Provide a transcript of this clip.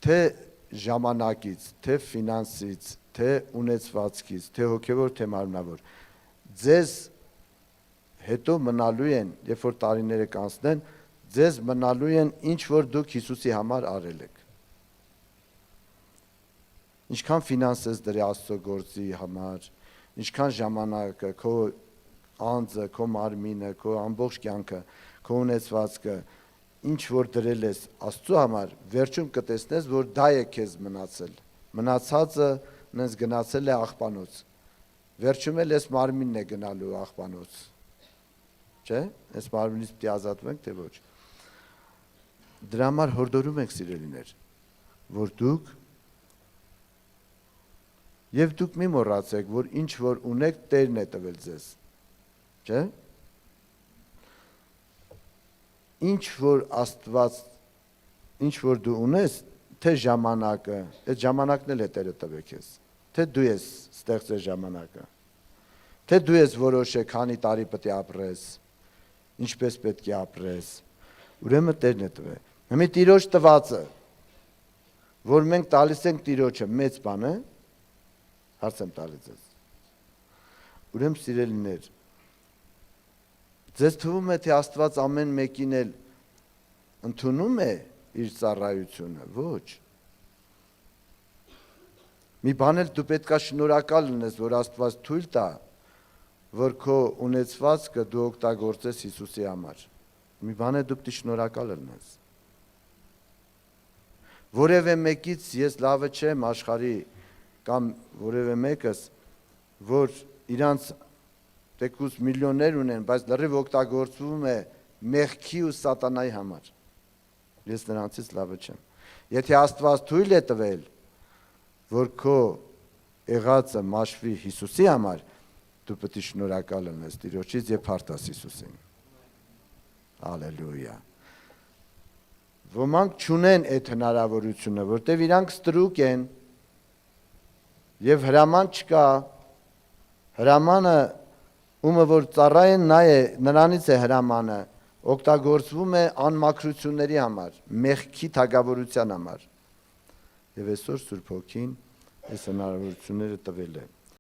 թե ժամանակից, թե ֆինանսից, թե ունեցվածքից, թե հոգևոր, թե մարմնավոր, ձեզ հետո մնալու են, երբ որ տարիները կանցնեն, ձեզ մնալու են ինչ որ դուք Հիսուսի համար արել եք։ Ինչքան ֆինանսես դրի Աստծո գործի համար, ինչքան ժամանակը, քո անձը, քո մարմինը, քո ամբողջ կյանքը, քո ունեցվածքը, ինչ որ դրել ես Աստծո համար, վերջում կտեսնես, որ դա է քեզ մնացել։ Մնացածը նենց գնացել է աղբանոց։ Վերջում էլ ես մարմինն է գնալու աղբանոց։ Չէ՞, այս մարմինից պիտի ազատվենք, թե ոչ։ Դրա համար հորդորում ենք սիրելիներ, որ դուք մի մոռացեք, որ ինչ որ ունեք, Տերն է տվել ձեզ։ Չէ՞։ Ինչ որ Աստված, ինչ որ դու ունես, թե ժամանակը, այդ ժամանակն էլ է Տերը տվել քեզ։ Թե դու ես ստեղծել ժամանակը։ Թե դու ես որոշել քանի տարի պետք է ապրես, ինչպես պետք է ապրես, ուրեմն Տերն է տվել։ Հիմա Տիրոջ տվածը, որ մենք տալիս ենք Տիրոջը, մեծ բան է, հարց եմ տալիս ձեզ։ Ուրեմն սիրելիներ, ձեզ թվում է, թե Աստված ամեն մեկին էլ ընդունում է իր ծառայությունը, ոչ։ Մի բան էլ դու պետք է շնորհակալ լինես, որ Աստված թույլ տա, որ քո ունեցվածքը դու օգտագործես Հիսուսի համար։ Մի բան է դու պետք է շնորհակալ լինես։ Որևէ մեկից ես լավը չեմ աշխարհի կամ որևէ մեկս, որ իրանց տեկուս միլիոններ ունեն, բայց լրիվ օգտագործվում է մեղքի ու սատանայի համար։ Ես նրանցից լավը չեմ։ Եթե Աստված թույլ է տվել, որ քո եղածը մաշվի Հիսուսի համար, դու պետք է շնորհակալ լինես Տիրոջից եւ հարթաս Հիսուսին։ Հալելույա։ Ոմանք չունեն այդ հնարավորությունը, որտեվ իրանք ստրուկ են եւ հրաման չկա։ Հրամանը ումը որ ծառայեն նա է, նրանից է հրամանը, օգտագործվում է անմաքրությունների համար, մեղքի թագավորության համար։ Եվ այսօր Սուրբ Հոգին այս հնարավորությունները տվել է։